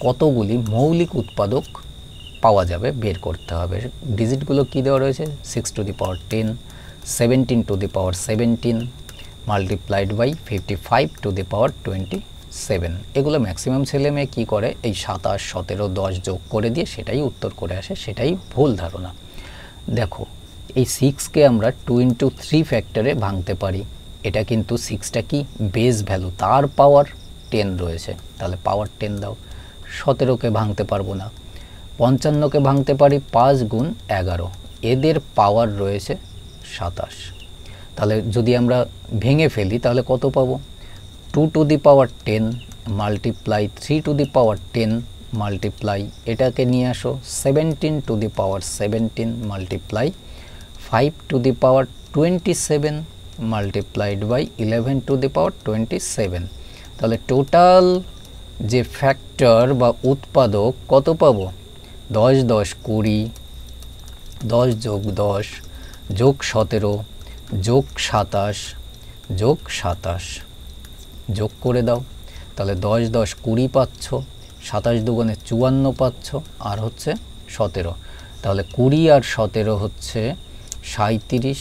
কতগুলি মৌলিক উৎপাদক পাওয়া যাবে বের করতে হবে। ডিজিটগুলো কি দেওয়া রয়েছে, 6 to the power 10, 17 to the power 17 multiplied by 55 to the power 27। এগুলো ম্যাক্সিমাম ছেলে মেয়ে কী করে, এই 27, 17, 10 যোগ করে দিয়ে সেটাই উত্তর করে আসে, সেটাই ভুল ধারণা। দেখো এই 6কে আমরা 2 into 3 ফ্যাক্টরে ভাঙতে পারি। এটা কিন্তু 6টা কি বেস ভ্যালু, তার পাওয়ার 10 রয়েছে, তাহলে পাওয়ার 10 দাও। 17কে ভাঙতে পারবো না। 55কে ভাঙতে পারি 5 গুণ 11, এদের পাওয়ার রয়েছে 27। তাহলে যদি আমরা ভেঙে ফেলি তাহলে কত পাবো, 2 to the power 10 multiply 3 to the power 10 multiply এটাকে নিয়ে আসো 17 to the power 17 multiply 5 to the power 27 multiplied by 11 to the power 27। তাহলে টোটাল যে ফ্যাক্টর বা উৎপাদক কত পাবো, 10 10 20, 10 যোগ 10 যোগ 17 যোগ 27 যোগ 27 যোগ করে দাও। তাহলে 10 10 20 পাচ্ছ, 27 দুগুণে 54 পাচ্ছ, আর হচ্ছে 17। তাহলে 20 আর 17 হচ্ছে 37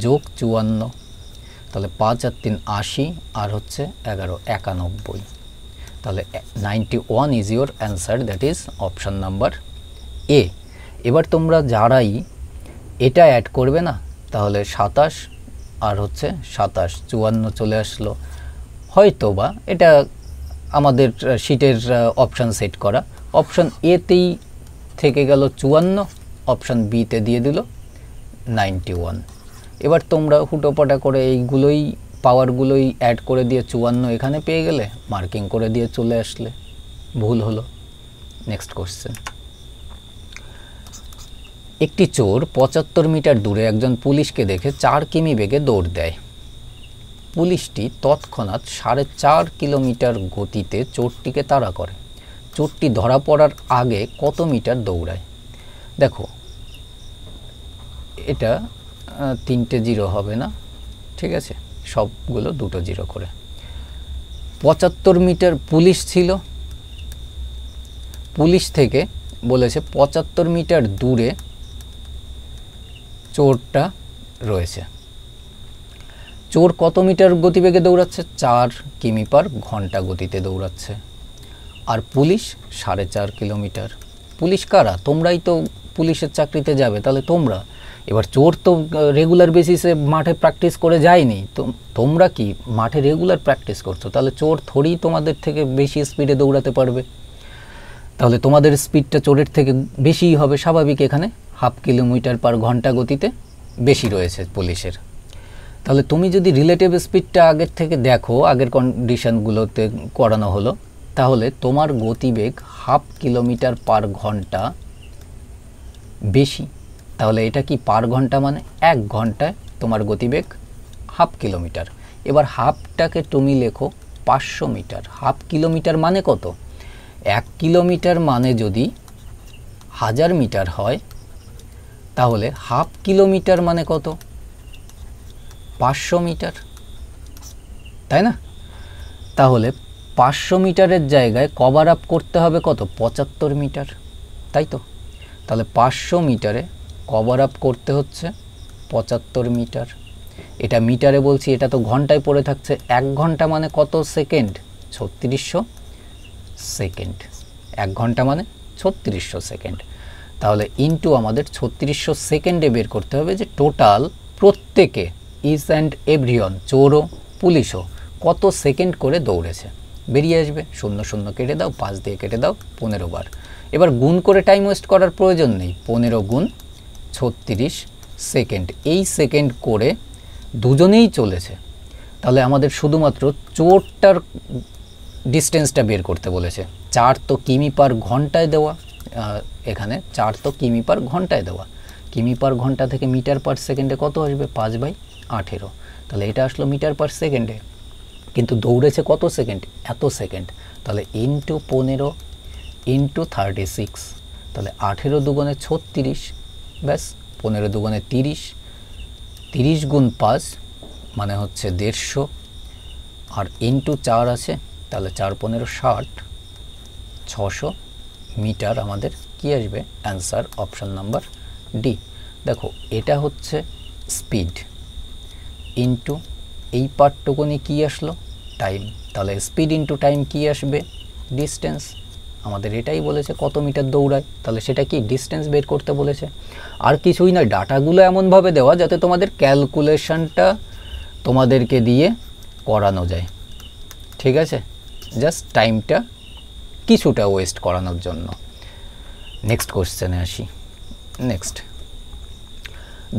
যোগ 54, তাহলে 5 আর 3 80, আর হচ্ছে 11 91। তাহলে 91 is your answer, that is option number A. এবার তোমরা যারাই এটা অ্যাড করবে না, তাহলে 27 আর হচ্ছে 27 54 চলে আসলো। হয়তো বা এটা আমাদের শিটের অপশান সেট করা, অপশান এতেই থেকে গেল 54, অপশান বিতে দিয়ে দিল 91। এবার তোমরা হুটোপাটা করে এইগুলোই পাওয়ারগুলোই অ্যাড করে দিয়ে 54 এখানে পেয়ে গেলে, মার্কিং করে দিয়ে চলে আসলে, ভুল হলো। নেক্সট কোশ্চেন, একটি চোর 75 মিটার দূরে একজন পুলিশকে দেখে 4 কিমি বেগে দৌড় দেয়। পুলিশটি তৎক্ষণাৎ 4.5 কিলোমিটার গতিতে চোরটিকে তাড়া করে। চোরটি ধরা পড়ার আগে কত মিটার দৌড়ায়? দেখো এটা 3টে জিরো হবে না, ঠিক আছে, সবগুলো 2টো জিরো করে। 75 মিটার পুলিশ ছিল, পুলিশ থেকে বলেছে 75 মিটার দূরে চোরটা রয়েছে। চোর কত মিটার গতিবেগে দৌড়াচ্ছে, 4 কিমি পার ঘন্টা গতিতে দৌড়াচ্ছে। আর পুলিশ 4.5 কিলোমিটার। পুলিশ কারা? তোমরাই তো পুলিশের চাকরিতে যাবে, তাহলে তোমরা। এবার চোর তো রেগুলার বেসিসে মাঠে প্র্যাকটিস করে যায়নি, তো তোমরা কি মাঠে রেগুলার প্র্যাকটিস করছো, তাহলে চোর থোড়ি তোমাদের থেকে বেশি স্পিডে দৌড়াতে পারবে। তাহলে তোমাদের স্পিডটা চোরের থেকে বেশিই হবে, স্বাভাবিক। এখানে 1/2 কিলোমিটার পার ঘন্টা গতিতে বেশি রয়েছে পুলিশের। তাহলে তুমি যদি রিলেটিভ স্পিডটা আগের থেকে দেখো, আগের কন্ডিশনগুলোতে করানো হলো, তাহলে তোমার গতিবেগ 1/2 কিলোমিটার পার ঘন্টা বেশি। তাহলে এটা কি পার ঘন্টা, মানে 1 ঘন্টায় তোমার গতিবেগ 1/2 কিলোমিটার। এবার হাফটাকে তুমি লেখো 500 মিটার। 1/2 কিলোমিটার মানে কত? 1 কিলোমিটার মানে যদি 1000 মিটার হয়, তাহলে 1/2 কিলোমিটার মানে কত? 500 মিটার, তাই না? তাহলে 500 মিটারের জায়গায় কভার আপ করতে হবে কত? 75 মিটার, তাই তো? তাহলে 500 মিটারে কভার আপ করতে হচ্ছে 75 মিটার। এটা মিটারে বলছি, এটা তো ঘন্টায় পড়ে থাকছে। 1 ঘন্টা মানে কত সেকেন্ড? 3600 সেকেন্ড। 1 ঘন্টা মানে 3600 সেকেন্ড। তাহলে ইনটু আমাদের 3600 সেকেন্ডে বের করতে হবে যে টোটাল প্রত্যেকে, ইচ অ্যান্ড এভরিওয়ান, চোরও পুলিশও, কত সেকেন্ড করে দৌড়েছে। বেরিয়ে আসবে। 0 0 কেটে দাও, 5 দিয়ে কেটে দাও, 15 বার। এবার গুণ করে টাইম ওয়েস্ট করার প্রয়োজন নেই। 15 গুণ 36 সেকেন্ড, এই সেকেন্ড করে দুজনেই চলেছে। তাহলে আমাদের শুধুমাত্র চোরটার ডিস্টেন্সটা বের করতে বলেছে। 4 তো কিমি পার ঘন্টায় দেওয়া, এখানে 4 তো কিমি পার ঘন্টায় দেওয়া। কিমি পার ঘন্টা থেকে মিটার পার সেকেন্ডে কত আসবে? 5/18। তাহলে এটা আসলো মিটার পার সেকেন্ডে, কিন্তু দৌড়েছে কত সেকেন্ড? এত সেকেন্ড। তাহলে ইনটু 15 ইন্টু 36, তাহলে 18 দুগুণে 36, ব্যাস 15 দুগুণে 30, 30 গুণ 5 মানে হচ্ছে 150, আর ইন্টু 4 আছে, তাহলে 4 15 60, 600 মিটার আমাদের কি আসবে অ্যান্সার অপশন নাম্বার ডি। দেখো এটা হচ্ছে স্পিড ইন্টু এই পার্টটুকুনি কি আসলো টাইম, তাহলে স্পিড ইন্টু টাইম কি আসবে ডিস্টেন্স। আমাদের এটাই বলেছে কত মিটার দৌড়ায়, তাহলে সেটা কি ডিস্টেন্স বের করতে বলেছে। আর কিছুই নয়, ডাটাগুলো এমনভাবে দেওয়া যাতে তোমাদের ক্যালকুলেশনটা তোমাদেরকে দিয়ে করানো যায়, ঠিক আছে, জাস্ট টাইমটা কিছুটা ওয়েস্ট করানোর জন্য। নেক্সট কোশ্চেনে আসি। নেক্সট,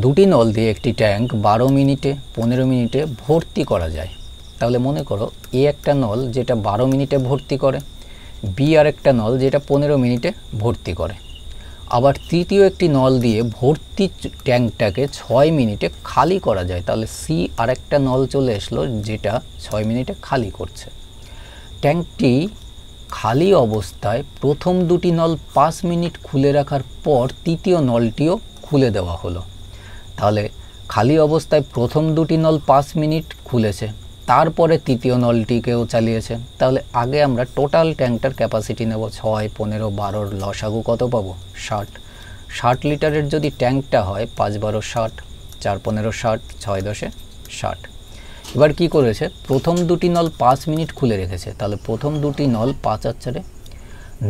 দুটি নল দিয়ে একটি ট্যাঙ্ক 12 মিনিটে 15 মিনিটে ভর্তি করা যায়। তাহলে মনে করো এ একটা নল যেটা 12 মিনিটে ভর্তি করে, বি আর একটা নল যেটা 15 মিনিটে ভর্তি করে। আবার তৃতীয় একটি নল দিয়ে ভর্তি ট্যাঙ্কটাকে 6 মিনিটে খালি করা যায়। তাহলে সি আর একটা নল চলে আসলো যেটা 6 মিনিটে খালি করছে। ট্যাঙ্কটি খালি অবস্থায় প্রথম দুটি নল 5 মিনিট খুলে রাখার পর তৃতীয় নলটিও খুলে দেওয়া হলো। তাহলে খালি অবস্থায় প্রথম দুটি নল 5 মিনিট খুলেছে, তারপরে তৃতীয় নলটিকেও চালিয়েছে। তাহলে আগে আমরা টোটাল ট্যাঙ্কটার ক্যাপাসিটি নেব 6, 15, 12 লসাগু কত পাবো 60। 60 লিটারের যদি ট্যাঙ্কটা হয় 5 12 60, 4 15 60, 6 10 60। এবার কি করেছে, প্রথম দুটি নল 5 মিনিট খুলে রেখেছে। তাহলে প্রথম দুটি নল 5 আর 4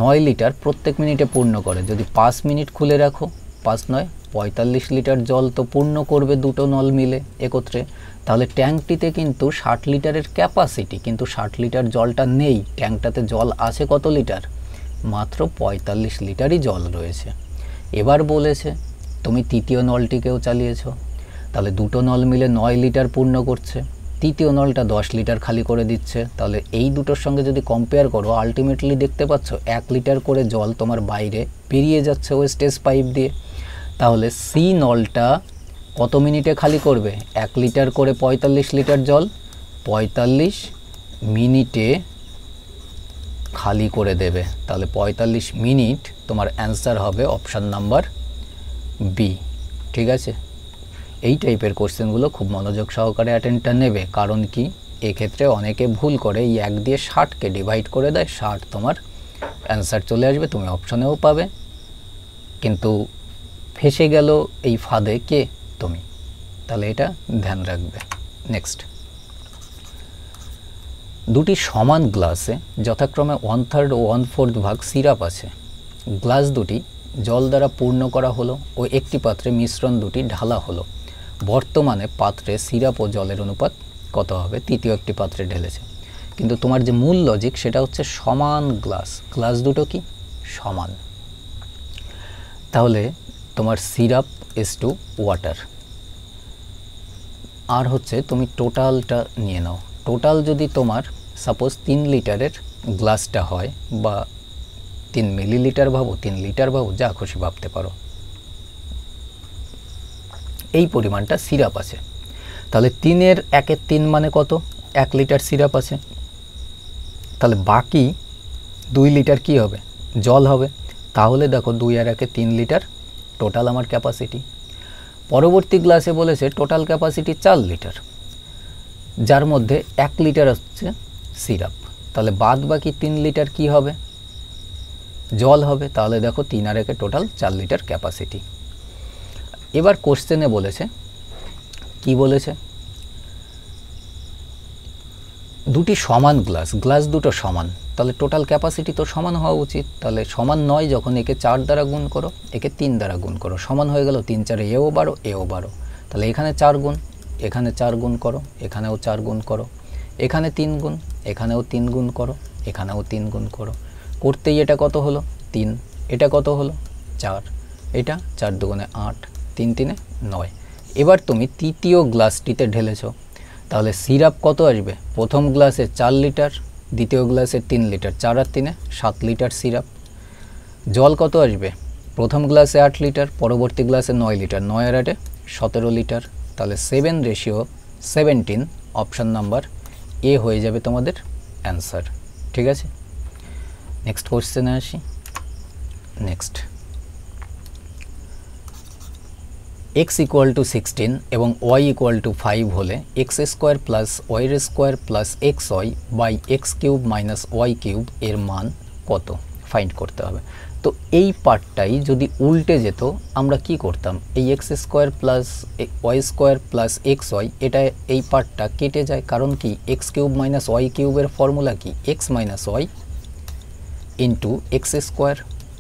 9 লিটার প্রত্যেক মিনিটে পূর্ণ করে। যদি 5 মিনিট খুলে রাখো 5 9 45 লিটার জল তো পূর্ণ করবে দুটো নল মিলে একত্রে। তাহলে ট্যাঙ্কটিতে কিন্তু 60 লিটারের ক্যাপাসিটি, কিন্তু 60 লিটার জলটা নেই। ট্যাঙ্কটাতে জল আছে কত লিটার, মাত্র 45 লিটারই জল রয়েছে। এবার বলেছে তুমি তৃতীয় নলটিকেও চালিয়েছো, তাহলে দুটো নল মিলে 9 লিটার পূর্ণ করছে, তৃতীয় নলটা 10 লিটার খালি করে দিচ্ছে। তাহলে এই দুটোর সঙ্গে যদি কম্পেয়ার করো আলটিমেটলি দেখতে পাচ্ছ 1 লিটার করে জল তোমার বাইরে বেরিয়ে যাচ্ছে ওয়েস্টেজ পাইপ দিয়ে। তাহলে সি নলটা কত মিনিটে খালি করবে, 1 লিটার করে 45 লিটার জল 45 মিনিটে খালি করে দেবে। তাহলে 45 মিনিট তোমার অ্যান্সার হবে অপশান নাম্বার বি, ঠিক আছে। এই টাইপের কোশ্চেনগুলো খুব মনোযোগ সহকারে অ্যাটেন্ডটা নেবে, কারণ কি এক্ষেত্রে অনেকে ভুল করে এই 1 দিয়ে 60কে ডিভাইড করে দেয়, 60 তোমার অ্যান্সার চলে আসবে, তুমি অপশনেও পাবে, কিন্তু ফেসে গেল এই ফাঁদে কে, তুমি। তাহলে এটা ধ্যান রাখবে। নেক্সট, দুটি সমান গ্লাসে যথাক্রমে 1/3 ও 1/4 ভাগ সিরাপ আছে। গ্লাস দুটি জল দ্বারা পূর্ণ করা হলো ও একটি পাত্রে মিশ্রণ দুটি ঢালা হলো। বর্তমানে পাত্রে সিরাপ ও জলের অনুপাত কত হবে, তৃতীয় একটি পাত্রে ঢেলেছে। কিন্তু তোমার যে মূল লজিক সেটা হচ্ছে সমান গ্লাস, গ্লাস দুটো কি সমান। তাহলে তোমার সিরাপ ইজ টু ওয়াটার, আর হচ্ছে তুমি টোটালটা নিয়ে নাও। টোটাল যদি তোমার সাপোজ 3 লিটারের গ্লাসটা হয়, বা 3 মিলিলিটার ভাবো, 3 লিটার ভাবো, যা খুশি ভাবতে পারো, এই পরিমাণটা সিরাপ আছে। তাহলে 3 1 3 মানে কত, 1 লিটার সিরাপ আছে। তাহলে বাকি 2 লিটার কি হবে, জল হবে। তাহলে দেখো 2 আর 1 3 লিটার টোটাল আমার ক্যাপাসিটি। পরবর্তী গ্লাসে বলেছে টোটাল ক্যাপাসিটি 4 লিটার, যার মধ্যে 1 লিটার হচ্ছে সিরাপ। তাহলে বাদ বাকি 3 লিটার কি হবে, জল হবে। তাহলে দেখো 3 আর 1 টোটাল 4 লিটার ক্যাপাসিটি। এবার কোশ্চেনে বলেছে কি বলেছে, দুটি সমান গ্লাস, গ্লাস দুটো সমান, তাহলে টোটাল ক্যাপাসিটি তো সমান হওয়া উচিত। তাহলে সমান নয় যখন একে 4 দ্বারা গুণ করো, একে 3 দ্বারা গুণ করো, সমান হয়ে গেল। 3 4 এও 12 এও 12। তাহলে এখানে 4 গুণ, এখানে 4 গুণ করো, এখানেও 4 গুণ করো, এখানে 3 গুণ, এখানেও 3 গুণ করো, এখানেও 3 গুণ করো। করতেই এটা কত হলো 3, এটা কত হলো 4, এটা 4 দুগুণে 8, 3 3 9। এবার তুমি তৃতীয় গ্লাসটিতে ঢেলেছো, তাহলে সিরাপ কত আসবে, প্রথম গ্লাসে 4 লিটার, দ্বিতীয় গ্লাসে 3 লিটার, 4 আর 3 7 লিটার সিরাপ। জল কত আসবে, প্রথম গ্লাসে 8 লিটার, পরবর্তী গ্লাসে 9 লিটার, 9 আর 8 17 লিটার। তাহলে 7:17 অপশান নাম্বার এ হয়ে যাবে তোমাদের অ্যান্সার, ঠিক আছে। নেক্সট কোশ্চেনে আসি। নেক্সট x ইকুয়াল টু 16 এবং y ইকুয়াল টু 5 হলে x square plus y square plus x y by x cube minus y cube এর মান কত ফাইন্ড করতে হবে। তো এই পার্টটাই যদি উল্টে যেত আমরা কি করতাম, এই x square plus y square plus x y এটা এই পার্টটা কেটে যায়, কারণ কি এক্স কিউব মাইনাস ওয়াই কিউবের ফর্মুলা কি x minus y into x square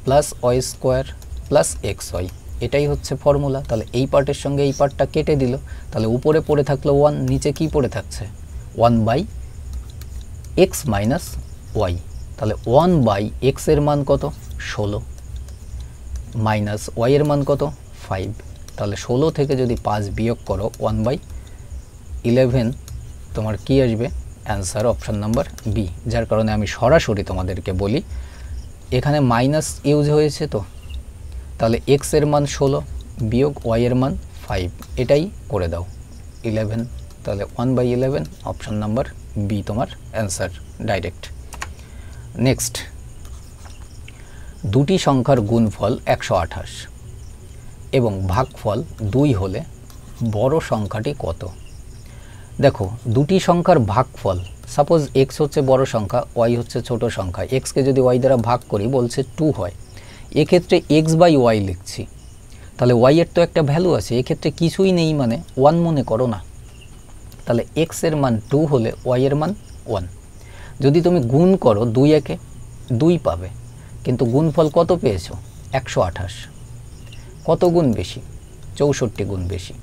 plus y square plus x y, এটাই হচ্ছে ফর্মুলা। তাহলে এই পার্টের সঙ্গে এই পার্টটা কেটে দিল, তাহলে উপরে পড়ে থাকলো 1, নিচে কি পড়ে থাকছে 1 বাই এক্স মাইনাস ওয়াই। তাহলে 1 বাই এক্স এর মান কত 16 মাইনাস ওয়াই এর মান কত 5, তাহলে 16 থেকে যদি 5 বিয়োগ করো 1 বাই 11 তোমার কি আসবে অ্যান্সার অপশন নাম্বার বি। যার কারণে আমি সরাসরি তোমাদেরকে বলি এখানে মাইনাস ইউজ হয়েছে, তো তাহলে এক্স এর মান 16 বিয়োগ ওয়াই এর মান 5, এটাই করে দাও 11, তাহলে 1 বাই 11 অপশন নাম্বার বি তোমার অ্যান্সার ডাইরেক্ট। নেক্সট দুটি সংখ্যার গুণফল 128 এবং ভাগফল 2 হলে বড় সংখ্যাটি কত। দেখো দুটি সংখ্যার ভাগফল, সাপোজ এক্স হচ্ছে বড় সংখ্যা ওয়াই হচ্ছে ছোট সংখ্যা, এক্সকে যদি ওয়াই দ্বারা ভাগ করি বলছে 2 হয়, এক্ষেত্রে এক্স বাই ওয়াই লিখছি, তাহলে ওয়াই এর তো একটা ভ্যালু আছে, এক্ষেত্রে কিছুই নেই মানে 1 মনে করো না, তাহলে এক্স এর মান 2 হলে ওয়াই এর মান 1। যদি তুমি গুণ করো 2 একে 2 পাবে, কিন্তু গুণফল কত পেয়েছো 128, কত গুণ বেশি 64 গুণ বেশি।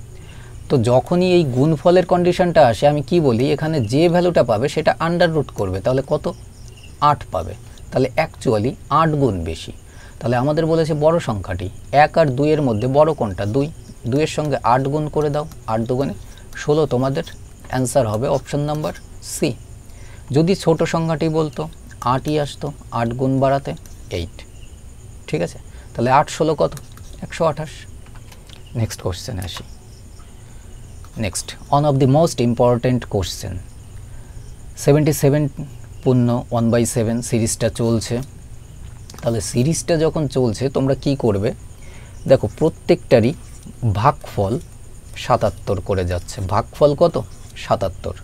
তো যখনই এই গুণফলের কন্ডিশনটা আসে আমি কি বলি এখানে যে ভ্যালুটা পাবে সেটা আন্ডার রুট করবে, তাহলে কত 8 পাবে, তাহলে অ্যাকচুয়ালি 8 গুণ বেশি। তাহলে আমাদের বলেছে বড় সংখ্যাটি 1 আর 2 এর মধ্যে বড় কোনটা 2, 2 এর সঙ্গে 8 গুণ করে দাও, 8 দুগুণে 16, তোমাদের অ্যান্সার হবে অপশন নাম্বার সি। যদি ছোট সংখ্যাটি বলতো 8ই আসতো, 8 গুণ বাড়াতে 8, ঠিক আছে, তাহলে 8 16 কত 128। নেক্সট কোশ্চেনে আসি। Next one of the most important question 77 পূর্ণ 1/7 সিরিজটা চলছে। তাহলে সিরিজটা যখন চলছে তোমরা কি করবে, দেখো প্রত্যেকটারই ভাগফল 77 করে যাচ্ছে, ভাগফল কত 77।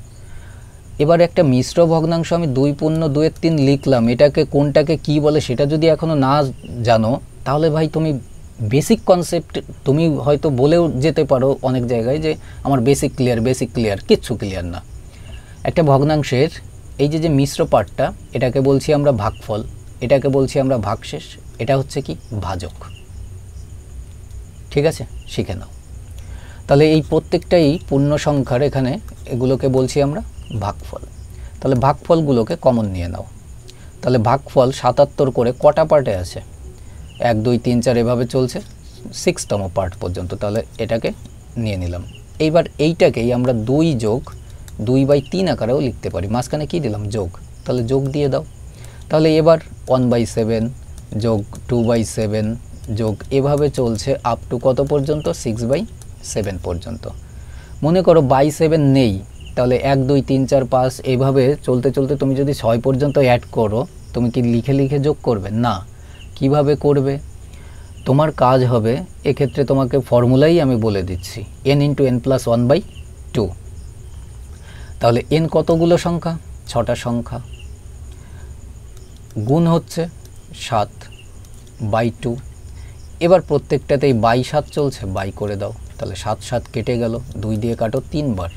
এবার একটা মিশ্র ভগ্নাংশ আমি 2 পূর্ণ 2/3 লিখলাম, এটাকে কোনটাকে কি বলে সেটা যদি এখনো না জানো তাহলে ভাই তুমি বেসিক কনসেপ্ট তুমি হয়তো বলেও যেতে পারো অনেক জায়গায় যে আমার বেসিক ক্লিয়ার, কিচ্ছু ক্লিয়ার না। একটা ভগ্নাংশের এই যে মিশ্র পার্টটা এটাকে বলছি আমরা ভাগফল, এটাকে বলছি আমরা ভাগশেষ, এটা হচ্ছে কি ভাজক, ঠিক আছে শিখে নাও। তাহলে এই প্রত্যেকটাই পূর্ণ সংখ্যার, এখানে এগুলোকে বলছি আমরা ভাগফল। তাহলে ভাগফলগুলোকে কমন নিয়ে নাও, তাহলে ভাগফল 77 করে কটা পার্টে আছে 1 2 3 4 এভাবে চলছে 6তম পার্ট পর্যন্ত, তাহলে এটাকে নিয়ে নিলাম। এইবার এইটাকেই আমরা 2 যোগ 2/3 আকারেও লিখতে পারি, মাঝখানে কি দিলাম যোগ, তাহলে যোগ দিয়ে দাও। তাহলে এবার 1/7 যোগ 2/7 যোগ এভাবে চলছে আপ টু কত পর্যন্ত 6/7 পর্যন্ত। মনে করো 7 নেই, তাহলে 1 2 3 4 5 এইভাবে চলতে চলতে তুমি যদি 6 পর্যন্ত অ্যাড করো তুমি কি লিখে যোগ করবে না, কিভাবে করবে তোমার কাজ হবে, এক্ষেত্রে তোমাকে ফর্মুলাই আমি বলে দিচ্ছি n × n + 1/2। তাহলে n কতগুলো সংখ্যা 6টা সংখ্যা, গুণ হচ্ছে 7/2, এবার প্রত্যেকটাতেই 7 চলছে, বাই করে দাও, তাহলে 7 7 কেটে গেল, 2 দিয়ে কাটো 3 বার,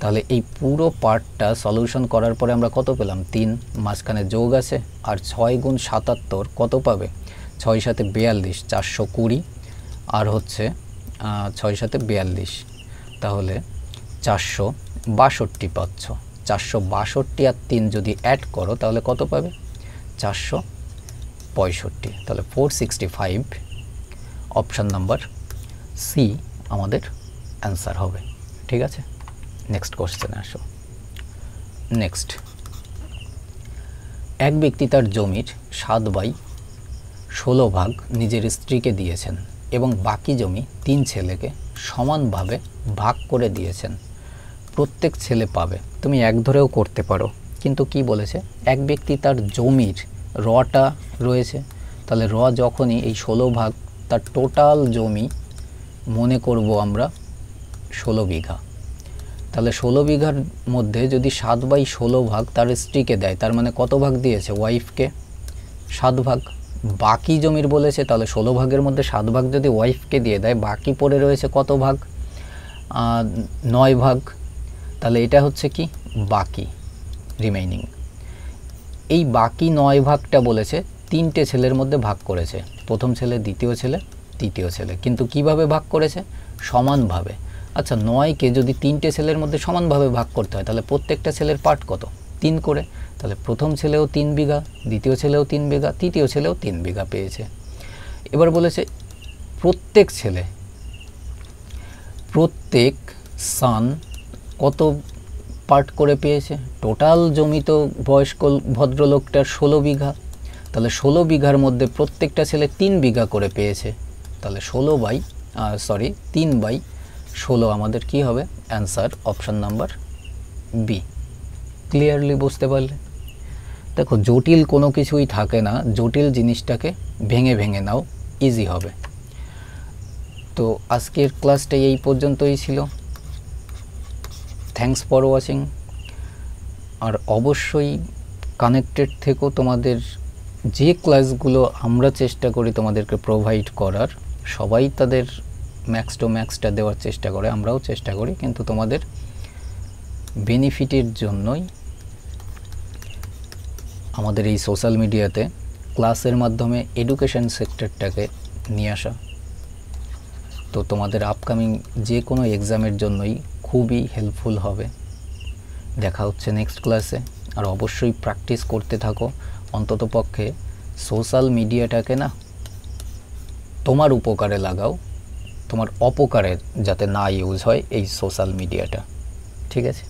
তাহলে এই পুরো পার্টটা সলিউশন করার পরে আমরা কত পেলাম 3, মাঝখানে যোগ আছে, আর 6 × 77 কত পাবে 6 × 7 = 42 420, আর হচ্ছে 6 × 7 = 42, তাহলে 462 পাচ্ছ, 462 আর 3 যদি অ্যাড করো তাহলে কত পাবে 465, তাহলে 465 অপশান নাম্বার সি আমাদের অ্যান্সার হবে, ঠিক আছে। নেক্সট কোশ্চেনে আসো। নেক্সট এক ব্যক্তি তার জমির 7/16 নিজের স্ত্রীকে দিয়েছেন এবং বাকি জমি 3 ছেলেকে সমানভাবে ভাগ করে দিয়েছেন, প্রত্যেক ছেলে পাবে। তুমি এক ধরেও করতে পারো, কিন্তু কি বলেছে এক ব্যক্তি তার জমির রটা রয়েছে তাহলে র যখনই এই 16 ভাগ তার টোটাল জমি মনে করব আমরা 16 বিঘা, তাহলে 16 বিঘার মধ্যে যদি 7/16 ভাগ তার স্ত্রীকে দেয়, তার মানে কত ভাগ দিয়েছে? ওয়াইফকে 7 ভাগ। বাকি জমির বলেছে, তাহলে 16 ভাগের মধ্যে 7 ভাগ যদি ওয়াইফকে দিয়ে দেয়, বাকি পড়ে রয়েছে কত ভাগ? 9 ভাগ। তাহলে এটা হচ্ছে কি বাকি, রিমেইনিং। এই বাকি 9 ভাগটা বলেছে 3টে ছেলের মধ্যে ভাগ করেছে, প্রথম ছেলে, দ্বিতীয় ছেলে, তৃতীয় ছেলে। কিন্তু কিভাবে ভাগ করেছে? সমানভাবে। আচ্ছা, 9কে যদি 3টে ছেলের মধ্যে সমানভাবে ভাগ করতে হয়, তাহলে প্রত্যেকটা ছেলের পার্ট কত? 3 করে। তাহলে প্রথম ছেলেও 3 বিঘা, দ্বিতীয় ছেলেও 3 বিঘা, তৃতীয় ছেলেও 3 বিঘা পেয়েছে। এবার বলেছে প্রত্যেক ছেলে, প্রত্যেক সান কত পার্ট করে পেয়েছে? টোটাল জমি তো বয়স্ক ভদ্রলোকটার 16 বিঘা, তাহলে 16 বিঘার মধ্যে প্রত্যেকটা ছেলে 3 বিঘা করে পেয়েছে। তাহলে 3/16 আমাদের কি হবে? Answer option number B. Clearly বুঝতে পারলে? দেখো, জটিল কোনো কিছুই থাকে না, জটিল জিনিসটাকে ভেঙে ভেঙে নাও, ইজি হবে। তো আজকের ক্লাসটা এই পর্যন্তই ছিল। Thanks for watching. আর অবশ্যই কানেক্টেড থেকো, তোমাদের যে ক্লাসগুলো আমরা চেষ্টা করি তোমাদেরকে প্রোভাইড করার, সবাই তাদের ম্যাক্স টু ম্যাক্সটা দেওয়ার চেষ্টা করে, আমরাও চেষ্টা করি, কিন্তু তোমাদের বেনিফিটের জন্যই আমাদের এই সোশ্যাল মিডিয়াতে ক্লাসের মাধ্যমে এডুকেশন সেক্টরটাকে নিয়ে আসা। তো তোমাদের আপকামিং যে কোনো এক্সামের জন্যই খুবই হেল্পফুল হবে। দেখা হচ্ছে নেক্সট ক্লাসে। আর অবশ্যই প্র্যাকটিস করতে থাকো, অন্ততপক্ষে সোশ্যাল মিডিয়াটাকে না তোমার উপকারে লাগাও, তোমার অপকারে যাতে না ইউজ হয় এই সোশ্যাল মিডিয়াটা। ঠিক আছে?